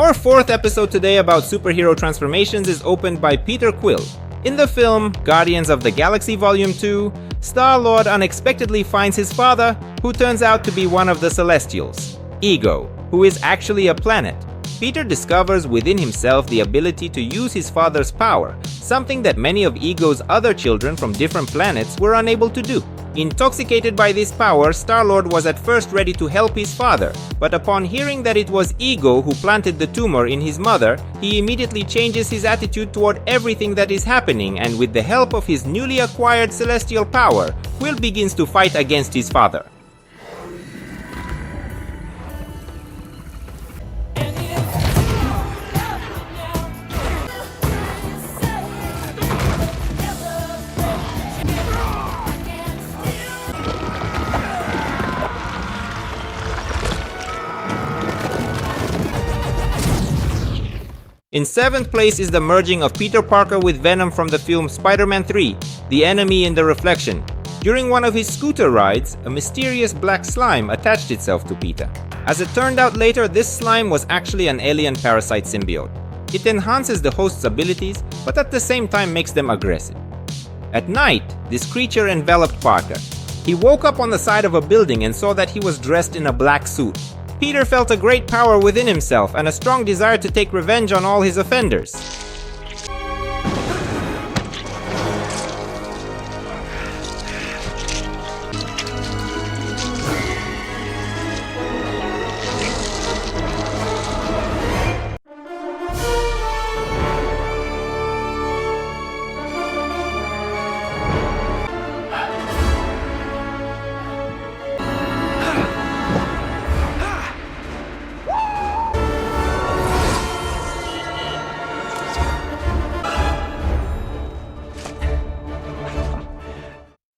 Our fourth episode today about superhero transformations is opened by Peter Quill. In the film Guardians of the Galaxy Volume 2, Star-Lord unexpectedly finds his father, who turns out to be one of the Celestials, Ego, who is actually a planet. Peter discovers within himself the ability to use his father's power, something that many of Ego's other children from different planets were unable to do. Intoxicated by this power, Star-Lord was at first ready to help his father, but upon hearing that it was Ego who planted the tumor in his mother, he immediately changes his attitude toward everything that is happening, and with the help of his newly acquired celestial power, Quill begins to fight against his father. In 7th place is the merging of Peter Parker with Venom from the film Spider-Man 3, The Enemy in the Reflection. During one of his scooter rides, a mysterious black slime attached itself to Peter. As it turned out later, this slime was actually an alien parasite symbiote. It enhances the host's abilities, but at the same time makes them aggressive. At night, this creature enveloped Parker. He woke up on the side of a building and saw that he was dressed in a black suit. Peter felt a great power within himself and a strong desire to take revenge on all his offenders.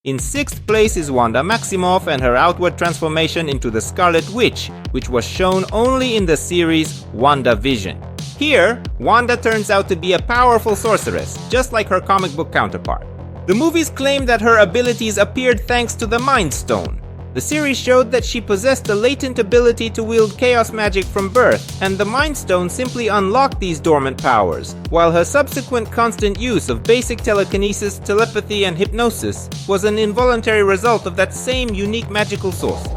In 6th place is Wanda Maximoff and her outward transformation into the Scarlet Witch, which was shown only in the series WandaVision. Here, Wanda turns out to be a powerful sorceress, just like her comic book counterpart. The movies claim that her abilities appeared thanks to the Mind Stone. The series showed that she possessed a latent ability to wield chaos magic from birth, and the Mind Stone simply unlocked these dormant powers, while her subsequent constant use of basic telekinesis, telepathy, and hypnosis was an involuntary result of that same unique magical source.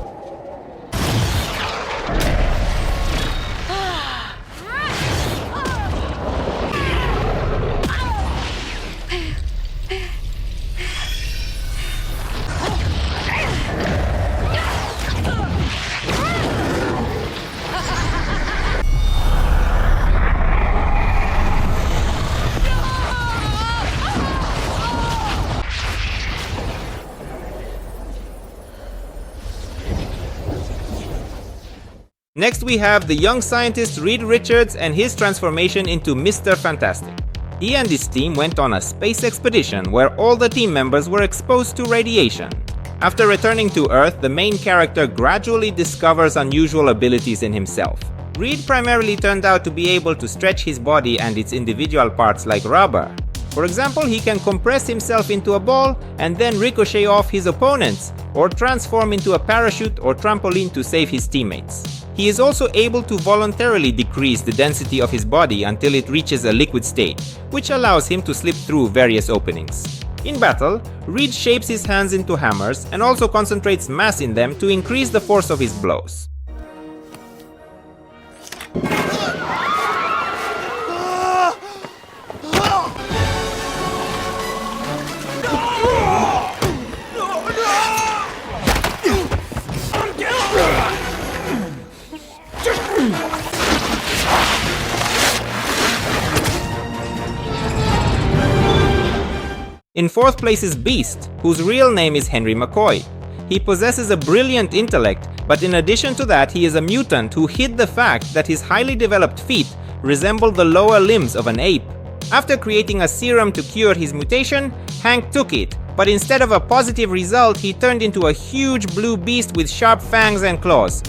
Next we have the young scientist Reed Richards and his transformation into Mr. Fantastic. He and his team went on a space expedition where all the team members were exposed to radiation. After returning to Earth, the main character gradually discovers unusual abilities in himself. Reed primarily turned out to be able to stretch his body and its individual parts like rubber. For example, he can compress himself into a ball and then ricochet off his opponents, or transform into a parachute or trampoline to save his teammates. He is also able to voluntarily decrease the density of his body until it reaches a liquid state, which allows him to slip through various openings. In battle, Reed shapes his hands into hammers and also concentrates mass in them to increase the force of his blows. In 4th place is Beast, whose real name is Henry McCoy. He possesses a brilliant intellect, but in addition to that he is a mutant who hid the fact that his highly developed feet resemble the lower limbs of an ape. After creating a serum to cure his mutation, Hank took it, but instead of a positive result he turned into a huge blue beast with sharp fangs and claws.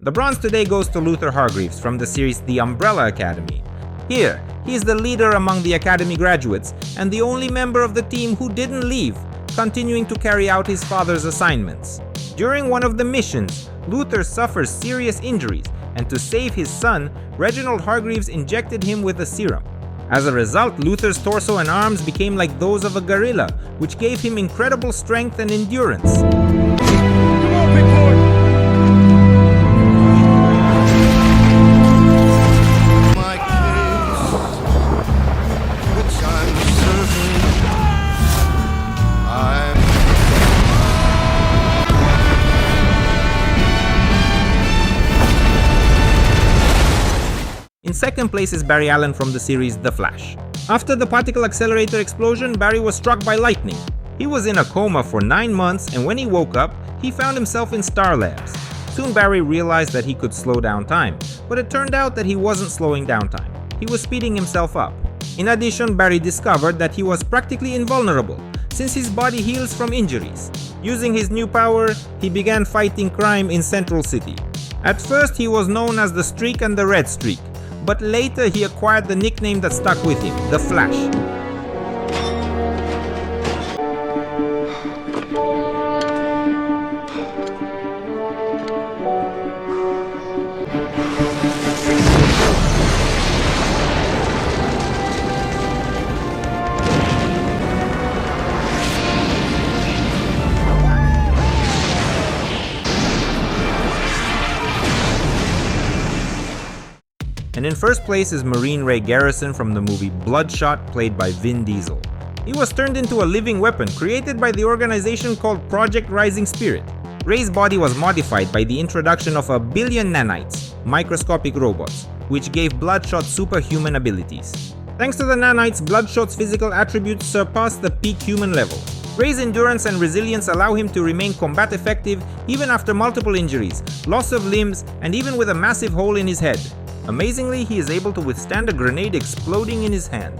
The bronze today goes to Luther Hargreaves from the series The Umbrella Academy. Here, he is the leader among the Academy graduates and the only member of the team who didn't leave, continuing to carry out his father's assignments. During one of the missions, Luther suffers serious injuries, and to save his son, Reginald Hargreaves injected him with a serum. As a result, Luther's torso and arms became like those of a gorilla, which gave him incredible strength and endurance. In second place is Barry Allen from the series The Flash. After the particle accelerator explosion, Barry was struck by lightning. He was in a coma for 9 months, and when he woke up, he found himself in Star Labs. Soon Barry realized that he could slow down time, but it turned out that he wasn't slowing down time. He was speeding himself up. In addition, Barry discovered that he was practically invulnerable, since his body heals from injuries. Using his new power, he began fighting crime in Central City. At first, he was known as the Streak and the Red Streak, but later he acquired the nickname that stuck with him, The Flash. And in first place is Marine Ray Garrison from the movie Bloodshot, played by Vin Diesel. He was turned into a living weapon created by the organization called Project Rising Spirit. Ray's body was modified by the introduction of 1 billion nanites, microscopic robots, which gave Bloodshot superhuman abilities. Thanks to the nanites, Bloodshot's physical attributes surpassed the peak human level. Ray's endurance and resilience allow him to remain combat effective even after multiple injuries, loss of limbs, and even with a massive hole in his head. Amazingly, he is able to withstand a grenade exploding in his hand.